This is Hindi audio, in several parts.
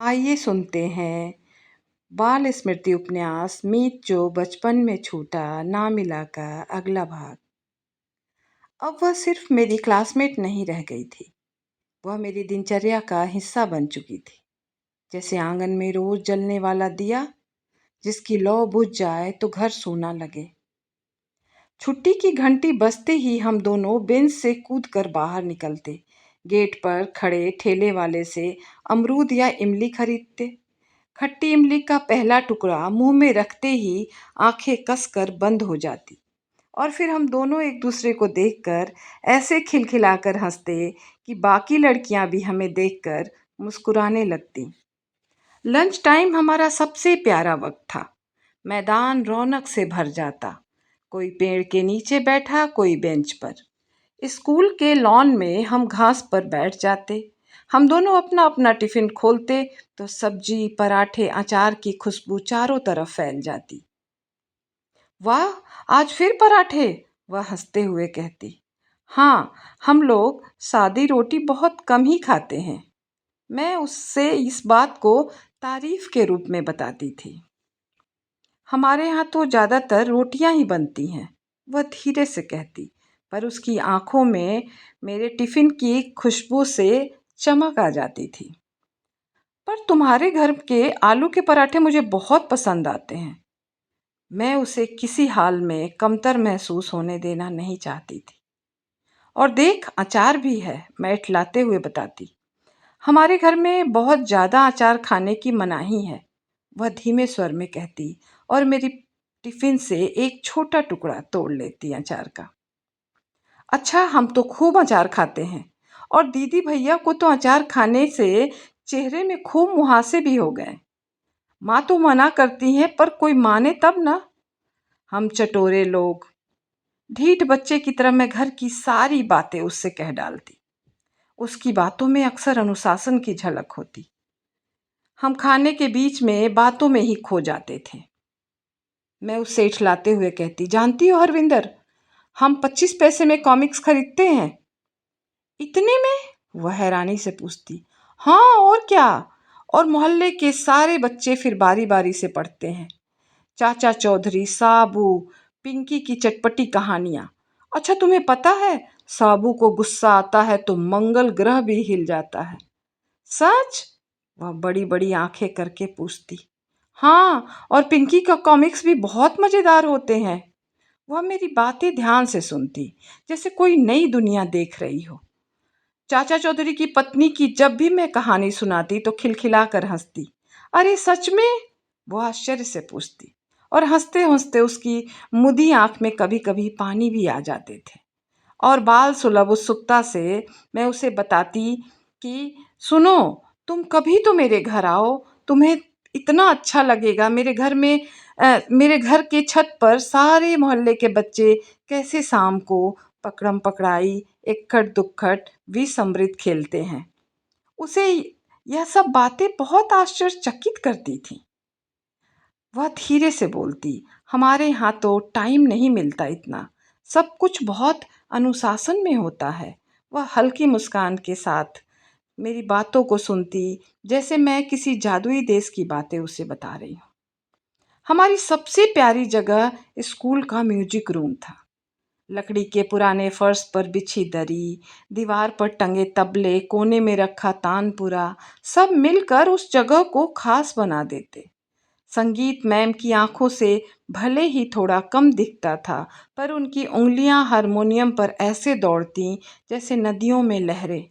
आइए सुनते हैं बाल स्मृति उपन्यास मीत जो बचपन में छूटा ना मिला का अगला भाग। अब वह सिर्फ मेरी क्लासमेट नहीं रह गई थी, वह मेरी दिनचर्या का हिस्सा बन चुकी थी। जैसे आंगन में रोज जलने वाला दिया, जिसकी लौ बुझ जाए तो घर सूना लगे। छुट्टी की घंटी बजते ही हम दोनों बेंच से कूदकर बाहर निकलते, गेट पर खड़े ठेले वाले से अमरूद या इमली खरीदते। खट्टी इमली का पहला टुकड़ा मुंह में रखते ही आंखें कसकर बंद हो जाती और फिर हम दोनों एक दूसरे को देखकर ऐसे खिलखिलाकर हंसते कि बाकी लड़कियां भी हमें देखकर मुस्कुराने लगती। लंच टाइम हमारा सबसे प्यारा वक्त था। मैदान रौनक से भर जाता, कोई पेड़ के नीचे बैठा, कोई बेंच पर। स्कूल के लॉन में हम घास पर बैठ जाते। हम दोनों अपना अपना टिफिन खोलते तो सब्जी, पराठे, अचार की खुशबू चारों तरफ फैल जाती। वाह, आज फिर पराठे, वह हंसते हुए कहती। हाँ, हम लोग सादी रोटी बहुत कम ही खाते हैं। मैं उससे इस बात को तारीफ के रूप में बताती थी। हमारे यहाँ तो ज़्यादातर रोटियां ही बनती हैं, वह धीरे से कहती, पर उसकी आंखों में मेरे टिफिन की खुशबू से चमक आ जाती थी। पर तुम्हारे घर के आलू के पराठे मुझे बहुत पसंद आते हैं। मैं उसे किसी हाल में कमतर महसूस होने देना नहीं चाहती थी। और देख, अचार भी है, मैं इठलाते हुए बताती। हमारे घर में बहुत ज़्यादा अचार खाने की मनाही है, वह धीमे स्वर में कहती और मेरी टिफिन से एक छोटा टुकड़ा तोड़ लेती अचार का। अच्छा, हम तो खूब अचार खाते हैं और दीदी भैया को तो अचार खाने से चेहरे में खूब मुहासे भी हो गए। माँ तो मना करती हैं, पर कोई माने तब ना। हम चटोरे लोग। ढीठ बच्चे की तरह मैं घर की सारी बातें उससे कह डालती। उसकी बातों में अक्सर अनुशासन की झलक होती। हम खाने के बीच में बातों में ही खो जाते थे। मैं उससे इठलाते हुए कहती, जानती हो हरविंदर, हम 25 पैसे में कॉमिक्स खरीदते हैं। इतने में? वह हैरानी से पूछती। हाँ और क्या, और मोहल्ले के सारे बच्चे फिर बारी बारी से पढ़ते हैं। चाचा चौधरी, साबू, पिंकी की चटपटी कहानियां। अच्छा, तुम्हें पता है, साबू को गुस्सा आता है तो मंगल ग्रह भी हिल जाता है। सच? वह बड़ी बड़ी आंखें करके पूछती। हाँ, और पिंकी का कॉमिक्स भी बहुत मजेदार होते हैं। वह मेरी बातें ध्यान से सुनती, जैसे कोई नई दुनिया देख रही हो। चाचा चौधरी की पत्नी की जब भी मैं कहानी सुनाती तो खिलखिला कर हंसती। अरे सच में? वो आश्चर्य से पूछती और हंसते हंसते उसकी मुदी आंख में कभी कभी पानी भी आ जाते थे। और बाल सुलभ उत्सुकता से मैं उसे बताती कि सुनो, तुम कभी तो मेरे घर आओ, तुम्हें इतना अच्छा लगेगा। मेरे घर के छत पर सारे मोहल्ले के बच्चे कैसे शाम को पकड़म पकड़ाई, इक्खड़ दुक्खड़, विसमृत खेलते हैं। उसे यह सब बातें बहुत आश्चर्यचकित करती थीं। वह धीरे से बोलती, हमारे यहाँ तो टाइम नहीं मिलता इतना, सब कुछ बहुत अनुशासन में होता है। वह हल्की मुस्कान के साथ मेरी बातों को सुनती, जैसे मैं किसी जादुई देश की बातें उसे बता रही हूँ। हमारी सबसे प्यारी जगह स्कूल का म्यूजिक रूम था। लकड़ी के पुराने फर्श पर बिछी दरी, दीवार पर टंगे तबले, कोने में रखा तानपुरा, सब मिलकर उस जगह को खास बना देते। संगीत मैम की आंखों से भले ही थोड़ा कम दिखता था, पर उनकी उंगलियां हारमोनियम पर ऐसे दौड़ती जैसे नदियों में लहरें।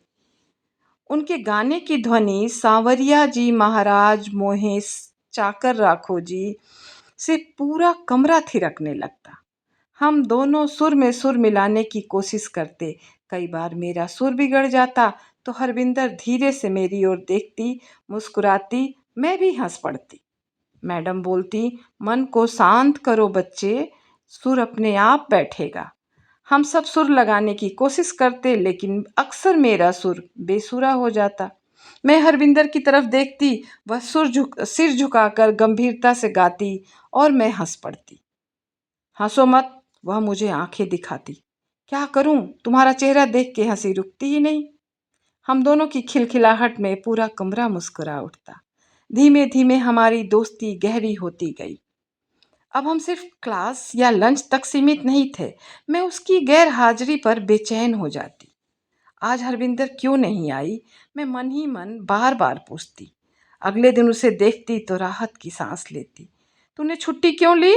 उनके गाने की ध्वनि सांवरिया जी महाराज मोहे चाकर राखो जी से पूरा कमरा थिरकने लगता। हम दोनों सुर में सुर मिलाने की कोशिश करते। कई बार मेरा सुर बिगड़ जाता तो हरविंदर धीरे से मेरी ओर देखती, मुस्कुराती, मैं भी हंस पड़ती। मैडम बोलती, मन को शांत करो बच्चे, सुर अपने आप बैठेगा। हम सब सुर लगाने की कोशिश करते, लेकिन अक्सर मेरा सुर बेसुरा हो जाता। मैं हरविंदर की तरफ देखती, वह सिर झुकाकर गंभीरता से गाती और मैं हंस पड़ती। हंसो मत, वह मुझे आंखें दिखाती। क्या करूं, तुम्हारा चेहरा देख के हंसी रुकती ही नहीं। हम दोनों की खिलखिलाहट में पूरा कमरा मुस्कुरा उठता। धीमे धीमे हमारी दोस्ती गहरी होती गई। अब हम सिर्फ क्लास या लंच तक सीमित नहीं थे। मैं उसकी गैर हाजिरी पर बेचैन हो जाती। आज हरविंदर क्यों नहीं आई, मैं मन ही मन बार बार पूछती। अगले दिन उसे देखती तो राहत की सांस लेती। तूने छुट्टी क्यों ली?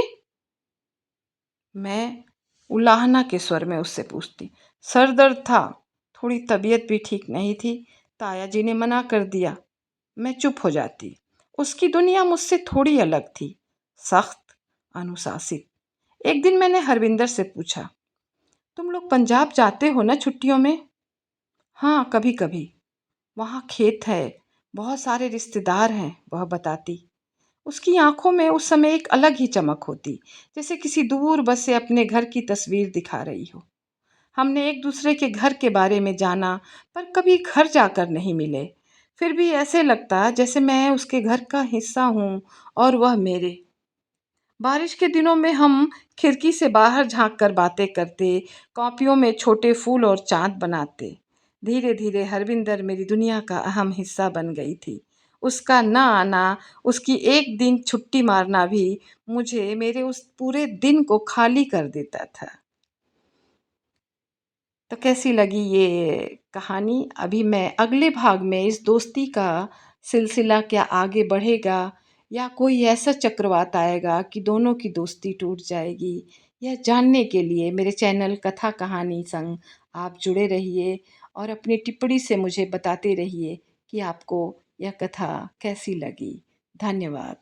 मैं उलाहना के स्वर में उससे पूछती। सर दर्द था, थोड़ी तबीयत भी ठीक नहीं थी, ताया जी ने मना कर दिया। मैं चुप हो जाती। उसकी दुनिया मुझसे थोड़ी अलग थी, सख्त, अनुशासित। एक दिन मैंने हरविंदर से पूछा, तुम लोग पंजाब जाते हो ना छुट्टियों में? हाँ, कभी कभी। वहाँ खेत है, बहुत सारे रिश्तेदार हैं, वह बताती। उसकी आंखों में उस समय एक अलग ही चमक होती, जैसे किसी दूर बसे अपने घर की तस्वीर दिखा रही हो। हमने एक दूसरे के घर के बारे में जाना, पर कभी घर जाकर नहीं मिले। फिर भी ऐसे लगता जैसे मैं उसके घर का हिस्सा हूँ और वह मेरे। बारिश के दिनों में हम खिड़की से बाहर झांक कर बातें करते, कॉपियों में छोटे फूल और चांद बनाते। धीरे धीरे हरविंदर मेरी दुनिया का अहम हिस्सा बन गई थी। उसका ना आना, उसकी एक दिन छुट्टी मारना भी मुझे मेरे उस पूरे दिन को खाली कर देता था। तो कैसी लगी ये कहानी? अभी मैं अगले भाग में इस दोस्ती का सिलसिला क्या आगे बढ़ेगा, या कोई ऐसा चक्रवात आएगा कि दोनों की दोस्ती टूट जाएगी? यह जानने के लिए मेरे चैनल कथा कहानी संग आप जुड़े रहिए और अपनी टिप्पणी से मुझे बताते रहिए कि आपको यह कथा कैसी लगी। धन्यवाद।